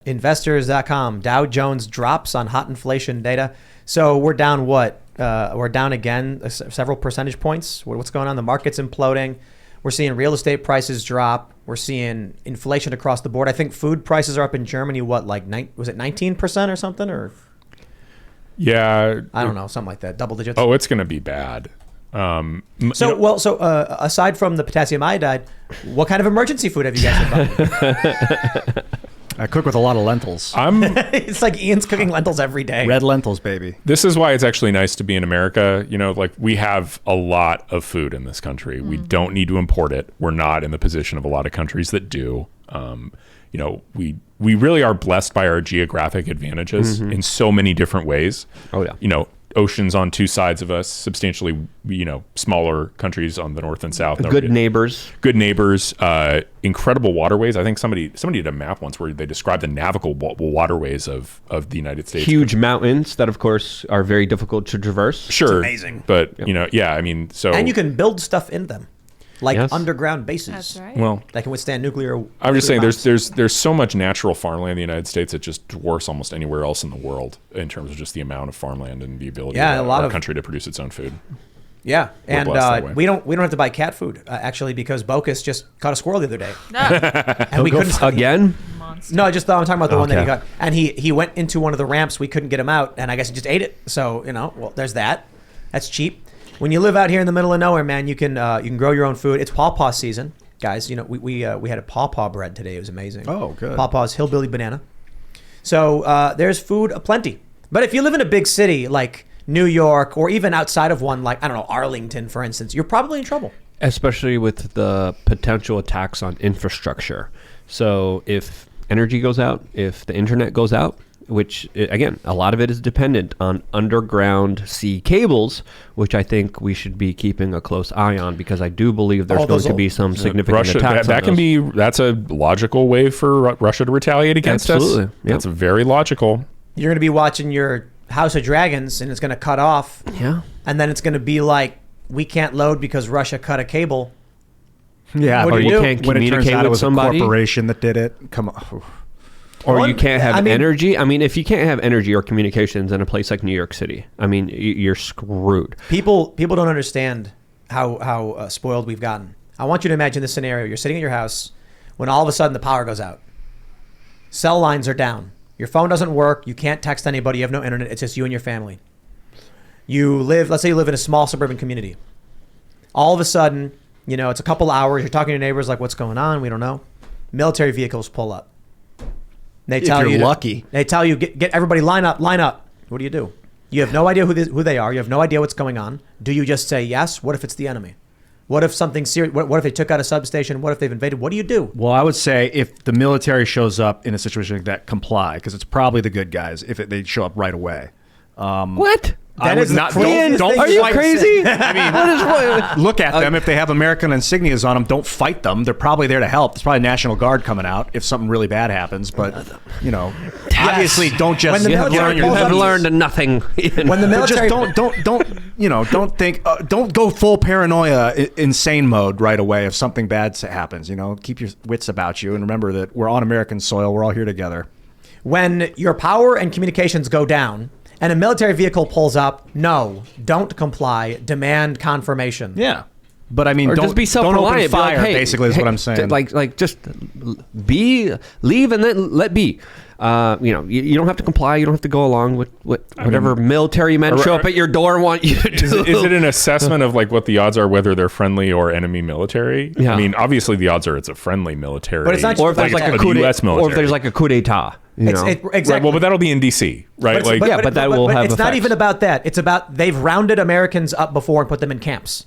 Investors.com, Dow Jones drops on hot inflation data. So we're down what? We're down again several percentage points. What's going on? The market's imploding. We're seeing real estate prices drop. We're seeing inflation across the board. I think food prices are up in Germany. What, like was it 19% or something? Or yeah, I don't know, something like that. Double digits. Oh, it's going to be bad. Aside from the potassium iodide, what kind of emergency food have you guys been buying? I cook with a lot of lentils. It's like Ian's cooking lentils every day. Red lentils, baby. This is why it's actually nice to be in America. You know, like we have a lot of food in this country. We don't need to import it. We're not in the position of a lot of countries that do. You know, we really are blessed by our geographic advantages in so many different ways. Oh yeah. You know, oceans on two sides of us, substantially, you know, smaller countries on the north and south. Good neighbors, incredible waterways. I think somebody did a map once where they described the navigable waterways of the United States. Huge mountains that, of course, are very difficult to traverse. Sure, it's amazing. But you know, yeah, I mean, so and you can build stuff in them, like Yes. underground bases. That's right. well. That can withstand nuclear. I'm just saying, bombs. there's so much natural farmland in the United States that just dwarfs almost anywhere else in the world in terms of just the amount of farmland and the ability of our country to produce its own food. Yeah, We're blessed that way. we don't have to buy cat food actually, because Bocus just caught a squirrel the other day, Ah, and we couldn't. Again? monster. No, I'm talking about the one that he Okay. got, and he went into one of the ramps. We couldn't get him out, and I guess he just ate it. So well, there's that. That's cheap. When you live out here in the middle of nowhere, man, you can grow your own food. It's pawpaw season, guys. You know, we had a pawpaw bread today. It was amazing. Oh, good. Pawpaw's hillbilly banana. So there's food aplenty. But if you live in a big city like New York, or even outside of one, like, I don't know, Arlington, for instance, you're probably in trouble. Especially with the potential attacks on infrastructure. So if energy goes out, if the internet goes out, which, again, a lot of it is dependent on underground sea cables, which I think we should be keeping a close eye on, because I do believe there's going to be some significant attacks That on can those. that's a logical way for Russia to retaliate against us. Absolutely. Yep. That's very logical. You're going to be watching your House of Dragons, and it's going to cut off. Yeah. And then it's going to be like, we can't load because Russia cut a cable. Yeah, What do but you do? can't when it turns communicate out with it was somebody? a corporation that did it. Come on. Or you can't have I mean- energy. I mean, if you can't have energy or communications in a place like New York City, I mean, you're screwed. People don't understand how spoiled we've gotten. I want you to imagine this scenario. You're sitting at your house when all of a sudden the power goes out. Cell lines are down. Your phone doesn't work. You can't text anybody. You have no internet. It's just you and your family. Let's say you live in a small suburban community. All of a sudden, it's a couple hours. You're talking to your neighbors like, what's going on? We don't know. Military vehicles pull up. They tell you're you lucky. They tell you, get everybody line up. What do you do? You have no idea who they are. You have no idea what's going on. Do you just say yes? What if it's the enemy? What if something serious? What if they took out a substation? What if they've invaded? What do you do? Well, I would say if the military shows up in a situation like that, comply, because it's probably the good guys if they show up right away. What? I would not. craziest Don't thing Are you fight. crazy? I mean, look at them. If they have American insignias on them, don't fight them. They're probably there to help. There's probably National Guard coming out if something really bad happens. But obviously, don't just When the military You pulls have up- learned nothing. When the But military don't think, don't go full paranoia, insane mode right away if something bad happens. Keep your wits about you and remember that we're on American soil. We're all here together. when your power and communications go down and a military vehicle pulls up, no, don't comply. Demand confirmation. Yeah. But I mean, Or don't just be don't open self-reliant. Be like, fire. hey, basically, is hey, what I'm saying. Just leave and then let be. You don't have to comply. You don't have to go along with whatever military men show up at your door and want you to do. Is it an assessment of like what the odds are whether they're friendly or enemy military? Yeah. I mean, obviously the odds are it's a friendly military. But it's not just Or if there's like a the coup U.S. military. or if there's like a coup d'état. Exactly. Right, well, but that'll be in D.C., right? But that will have it's not effects. even about that. It's about they've rounded Americans up before and put them in camps.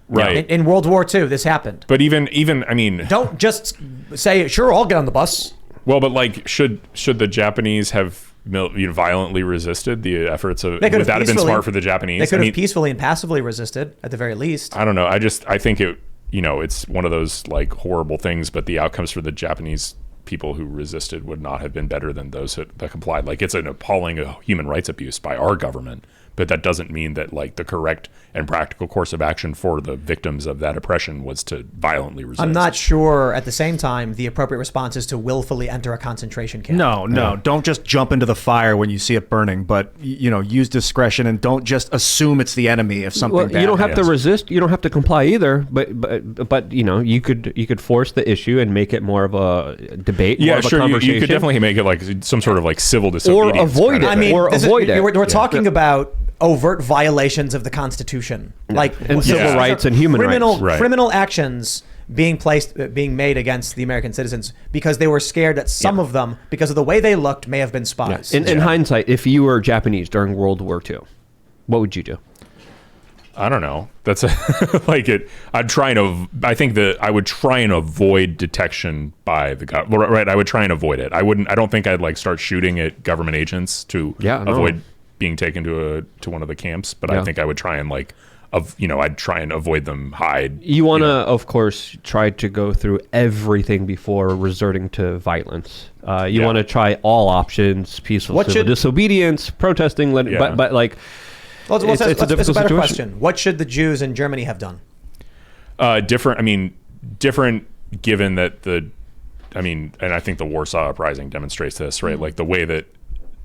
right. In World War II, this happened. But even I mean, Don't just say, sure, I'll get on the bus. well, but like, should the Japanese have violently resisted the efforts of? They could Would that have been peacefully- smart for the Japanese? They could I have mean, peacefully and passively resisted, at the very least. I don't know. I think it. It's one of those like horrible things. But the outcomes for the Japanese people who resisted would not have been better than those that complied. Like, it's an appalling human rights abuse by our government. But that doesn't mean that like the correct and practical course of action for the victims of that oppression was to violently resist. I'm not sure at the same time the appropriate response is to willfully enter a concentration camp. No. Don't just jump into the fire when you see it burning, but use discretion and don't just assume it's the enemy if something bad you don't have to happens. resist. You don't have to comply either. But you could force the issue and make it more of a debate. More Yeah, of a sure. You conversation. could definitely make it like some sort of like civil or disobedience. avoid kind it. of I thing. mean, Or avoid it. We're talking about overt violations of the Constitution, And civil rights and human rights. Right. criminal actions being made against the American citizens because they were scared that some of them, because of the way they looked, may have been spies. In hindsight, if you were Japanese during World War II, what would you do? I don't know. That's like it. I think that I would try and avoid detection by the government. Right. I would try and avoid it. I don't think I'd like start shooting at government agents to avoid being taken to one of the camps. But I think I would try and I'd try and avoid them, hide. You want to, of course, try to go through everything before resorting to violence. You want to try all options: peaceful civil disobedience, protesting. But like. It's a difficult better situation. question. What should the Jews in Germany have done? Different. I mean, different. Given that and I think the Warsaw Uprising demonstrates this, right? Like the way that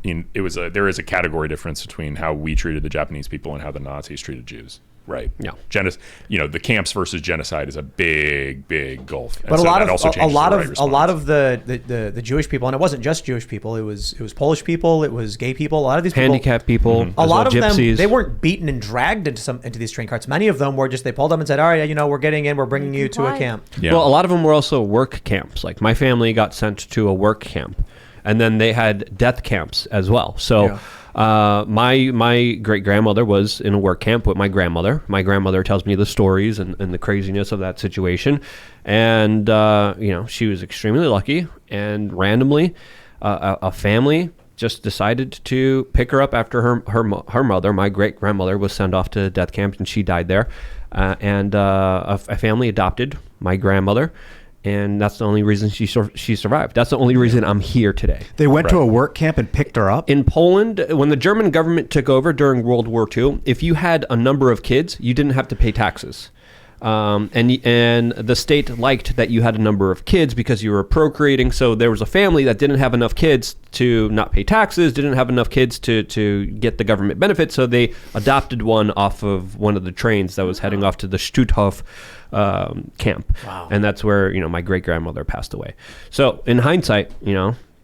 there is a category difference between how we treated the Japanese people and how the Nazis treated Jews, right? Yeah. The camps versus genocide is a big gulf. And But so a lot that of also changes the a lot response. of the Jewish people, and it wasn't just Jewish people. It was Polish people. It was gay people. A lot of these Handicapped people, a lot of gypsies. them, they weren't beaten and dragged into these train carts. Many of them were just, they pulled up and said, "All right, we're getting in. We're bringing you to a camp." Yeah. Well, a lot of them were also work camps. Like my family got sent to a work camp, and then they had death camps as well. So my great grandmother was in a work camp with my grandmother. My grandmother tells me the stories and the craziness of that situation, and she was extremely lucky. And randomly, a family just decided to pick her up after her mother, my great grandmother, was sent off to death camp and she died there. And a family adopted my grandmother. And that's the only reason she survived. That's the only reason I'm here today. They went to a work camp and picked her up? In Poland, when the German government took over during World War II, if you had a number of kids, you didn't have to pay taxes. And the state liked that you had a number of kids because you were procreating. So there was a family that didn't have enough kids to not pay taxes, didn't have enough kids to get the government benefits. So they adopted one off of one of the trains that was heading off to the Stutthof camp. Wow. And that's where, my great grandmother passed away. So in hindsight,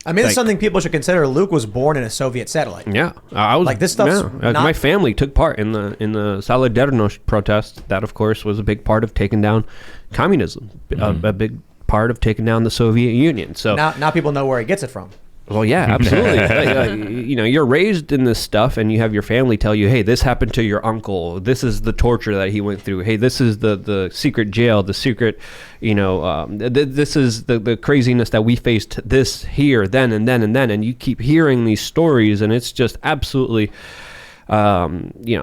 I mean, it's something people should consider. Luke was born in a Soviet satellite. yeah, I was Like, this stuff's not- my family took part in the Solidarność protest. That, of course, was a big part of taking down communism, a big part of taking down the Soviet Union. So Now people know where he gets it from. well, yeah, absolutely. You're raised in this stuff, and you have your family tell you, "Hey, this happened to your uncle. This is the torture that he went through. Hey, this is the secret jail, the secret, this is the craziness that we faced. This here, then, and then, and then." And you keep hearing these stories, and it's just absolutely, it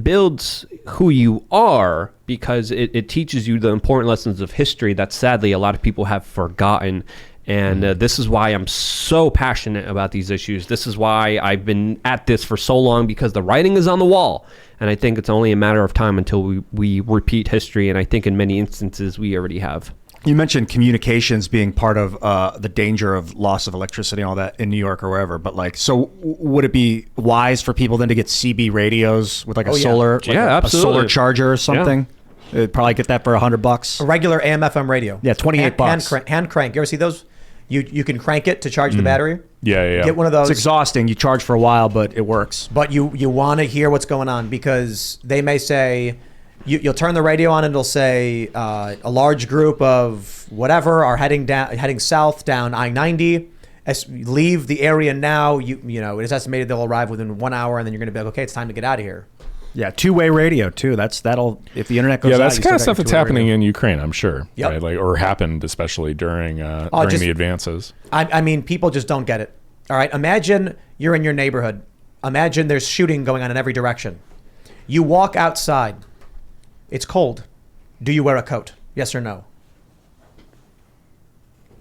builds who you are because it teaches you the important lessons of history that sadly a lot of people have forgotten. And this is why I'm so passionate about these issues. This is why I've been at this for so long, because the writing is on the wall. And I think it's only a matter of time until we repeat history. And I think in many instances we already have. You mentioned communications being part of the danger of loss of electricity and all that in New York or wherever. But so would it be wise for people then to get CB radios with a solar, a solar charger or something? Yeah. They'd probably get that for $100. A regular AM/FM radio. Yeah, $28. Hand crank. You ever see those? You can crank it to charge the battery. Yeah. Get one of those. It's exhausting. You charge for a while, but it works. But you want to hear what's going on, because they may say, you'll turn the radio on and it'll say a large group of whatever are heading south down I-90. Leave the area now. It is estimated they'll arrive within 1 hour, and then you're going to be like, okay, it's time to get out of here. Yeah, two-way radio too. That'll if the internet goes out. That's the kind of stuff that's happening in Ukraine, I'm sure. Yep. Right? Or happened especially during the advances. I mean, people just don't get it. All right, imagine you're in your neighborhood. Imagine there's shooting going on in every direction. You walk outside. It's cold. Do you wear a coat? Yes or no?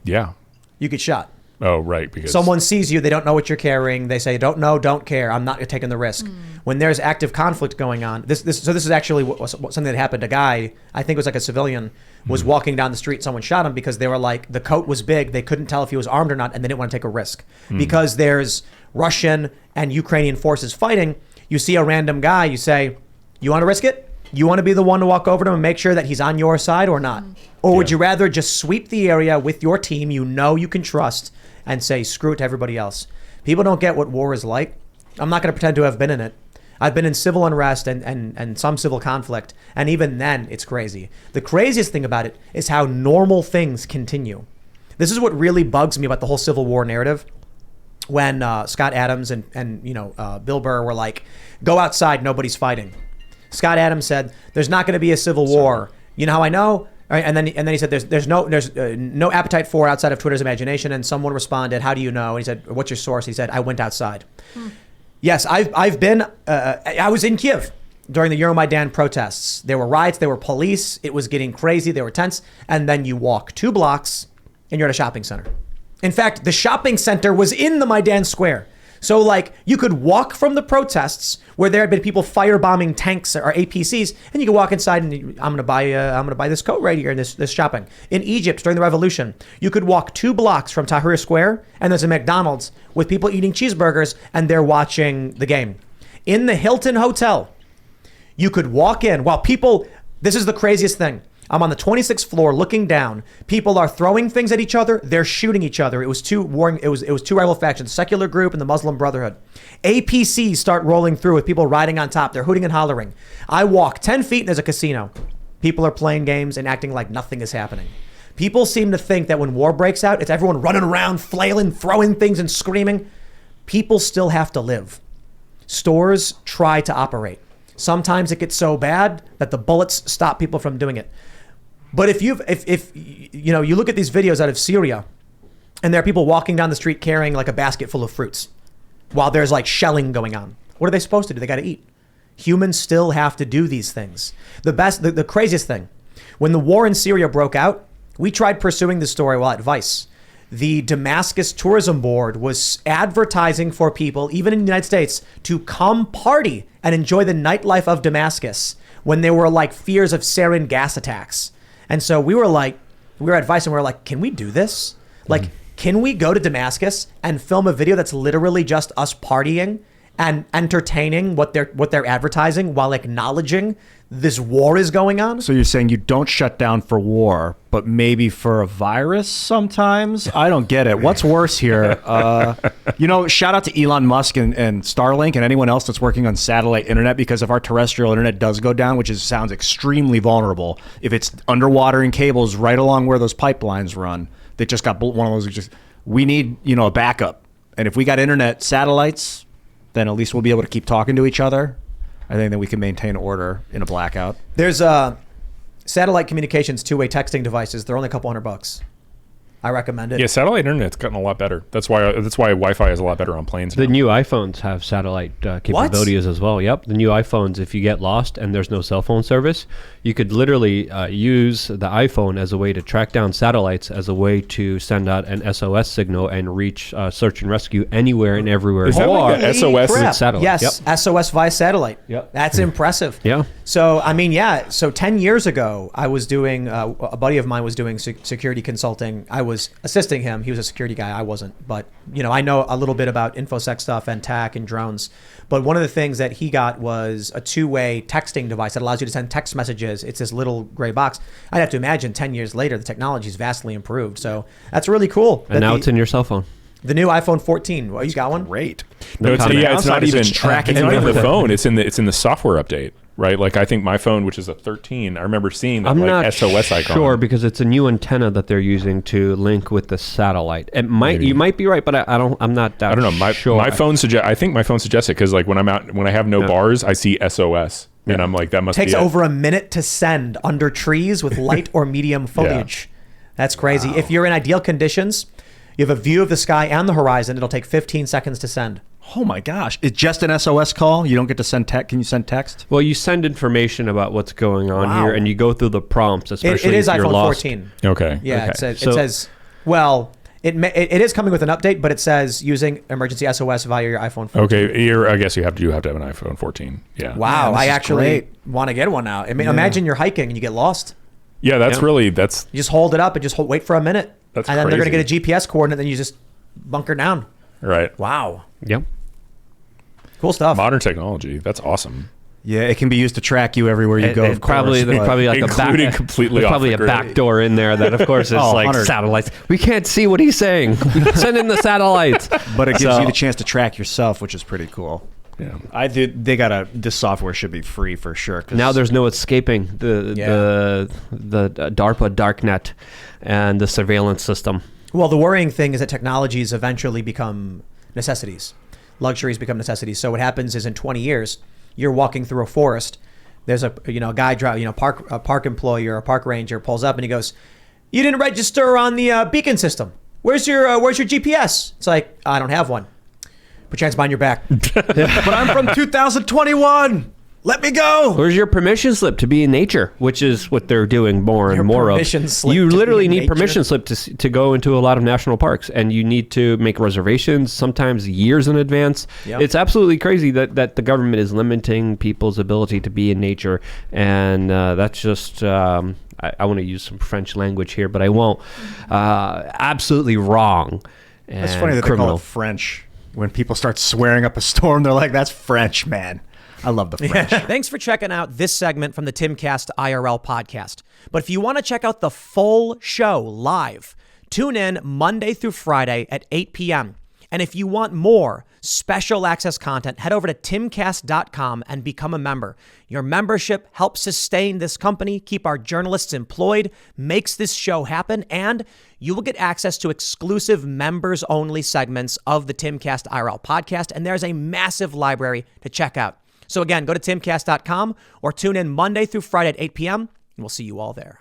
Yeah. You get shot. Oh, right. Because someone sees you, they don't know what you're carrying. They say, "Don't know, don't care. I'm not taking the risk." When there's active conflict going on, this is actually something that happened. A guy, I think it was like a civilian, was walking down the street. Someone shot him because they were like, the coat was big. They couldn't tell if he was armed or not, and they didn't want to take a risk because there's Russian and Ukrainian forces fighting. You see a random guy, you say, "You want to risk it? You want to be the one to walk over to him and make sure that he's on your side or not?" Or would you rather just sweep the area with your team you know you can trust and say, screw it to everybody else? People don't get what war is like. I'm not going to pretend to have been in it. I've been in civil unrest and some civil conflict, and even then, it's crazy. The craziest thing about it is how normal things continue. This is what really bugs me about the whole Civil War narrative. When Scott Adams and Bill Burr were like, go outside, nobody's fighting. Scott Adams said, "There's not going to be a civil war." You know how I know? Right, and then he said, "There's no appetite for it outside of Twitter's imagination." And someone responded, "How do you know?" And he said, "What's your source?" He said, "I went outside." Yes, I've been. I was in Kiev during the Euromaidan protests. There were riots. There were police. It was getting crazy. They were tense. And then you walk 2 blocks, and you're at a shopping center. In fact, the shopping center was in the Maidan Square. So like you could walk from the protests where there had been people firebombing tanks or APCs, and you could walk inside and I'm gonna buy this coat right here in this shopping. In Egypt during the revolution, you could walk 2 blocks from Tahrir Square and there's a McDonald's with people eating cheeseburgers and they're watching the game. In the Hilton Hotel, you could walk in while people. This is the craziest thing. I'm on the 26th floor looking down. People are throwing things at each other. They're shooting each other. It was two rival factions, secular group and the Muslim Brotherhood. APCs start rolling through with people riding on top. They're hooting and hollering. I walk 10 feet and there's a casino. People are playing games and acting like nothing is happening. People seem to think that when war breaks out, it's everyone running around, flailing, throwing things and screaming. People still have to live. Stores try to operate. Sometimes it gets so bad that the bullets stop people from doing it. But if you look at these videos out of Syria, and there are people walking down the street carrying like a basket full of fruits, while there's like shelling going on, what are they supposed to do? They got to eat. Humans still have to do these things. The craziest thing, when the war in Syria broke out, we tried pursuing the story while at Vice. The Damascus Tourism Board was advertising for people, even in the United States, to come party and enjoy the nightlife of Damascus when there were like fears of sarin gas attacks. And so we were at Vice and we were like, can we do this? Like, can we go to Damascus and film a video that's literally just us partying and entertaining what they're advertising while acknowledging this war is going on? So you're saying you don't shut down for war, but maybe for a virus sometimes? I don't get it. What's worse here? Shout out to Elon Musk and Starlink and anyone else that's working on satellite internet, because if our terrestrial internet does go down, which sounds extremely vulnerable, if it's underwater and cables right along where those pipelines run, they just got one of those. We need a backup. And if we got internet satellites, then at least we'll be able to keep talking to each other. I think that we can maintain order in a blackout. There's satellite communications, 2-way texting devices. They're only a couple $100. I recommend it. Yeah, satellite internet's gotten a lot better. That's why Wi-Fi is a lot better on planes now. The new iPhones have satellite capabilities as well. Yep, the new iPhones, if you get lost and there's no cell phone service, you could literally use the iPhone as a way to track down satellites, as a way to send out an SOS signal and reach search and rescue anywhere and everywhere. Is that like the SOS satellite? Yes, yep. SOS via satellite. Yep. That's impressive. Yeah. So, So 10 years ago, I was doing, a buddy of mine was doing security consulting. I was assisting him. He was a security guy. I wasn't. But, I know a little bit about InfoSec stuff and TAC and drones. But one of the things that he got was a 2-way texting device that allows you to send text messages. It's this little gray box. I'd have to imagine 10 years later, the technology is vastly improved. So that's really cool. And now it's in your cell phone. The new iPhone 14. Well, you got one? Great. No, it's not even tracking. It's not even the phone. It's in the software update. Right, like I think my phone, which is a 13, I remember seeing that I'm like not SOS icon. Sure, because it's a new antenna that they're using to link with the satellite. You might be right, but I'm not. I don't know. My phone I think my phone suggests it, because like when I'm out, when I have no bars, I see SOS, and I'm like, that must takes be over a minute to send under trees with light or medium foliage. That's crazy. Wow. If you're in ideal conditions, you have a view of the sky and the horizon. It'll take 15 seconds to send. Oh my gosh. It's just an SOS call? You don't get to send text? Can you send text? Well, you send information about what's going on here, and you go through the prompts, especially it is if you're iPhone lost. 14. Okay. Yeah, okay. it says, well, It is coming with an update, but it says using emergency SOS via your iPhone 14. Okay, I guess you have to have an iPhone 14. Yeah. Wow, Man, I this is actually great. want to get one now. I mean, imagine you're hiking and you get lost. Yeah, that's You just hold it up and just wait for a minute. That's and then they're going to crazy. get a GPS coordinate, then you just bunker down. right. Wow. Yep. Cool stuff. Modern technology. That's awesome. Yeah, it can be used to track you everywhere you go. It Of probably course, there's but- probably like Including a back, completely there's off probably the a grid. back door in there that of course is Oh, like 100. satellites. We can't see what he's saying. Send in the satellites. but it gives So- you the chance to track yourself, which is pretty cool. Yeah. This software should be free for sure. 'Cause Now there's no escaping the DARPA darknet and the surveillance system. Well, the worrying thing is that technologies eventually become necessities. Luxuries become necessities. So what happens is in 20 years, you're walking through a forest. There's a guy a park employee or a park ranger pulls up and he goes, "You didn't register on the beacon system. Where's your GPS?" It's like, "I don't have one." Put your hands behind your back. but I'm from 2021. Let me go. Where's your permission slip to be in nature? Which is what they're doing more and Your more of. permission slip You to be literally in need nature? permission slip to go into a lot of national parks, and you need to make reservations sometimes years in advance. Yep. It's absolutely crazy that the government is limiting people's ability to be in nature, and that's just. I want to use some French language here, but I won't. Absolutely wrong. It's and funny that criminal. they call it French. When people start swearing up a storm, they're like, "That's French, man." I love the French. Thanks for checking out this segment from the Timcast IRL podcast. But if you want to check out the full show live, tune in Monday through Friday at 8 p.m. And if you want more special access content, head over to timcast.com and become a member. Your membership helps sustain this company, keep our journalists employed, makes this show happen, and you will get access to exclusive members-only segments of the Timcast IRL podcast, and there's a massive library to check out. So again, go to timcast.com or tune in Monday through Friday at 8 p.m., and we'll see you all there.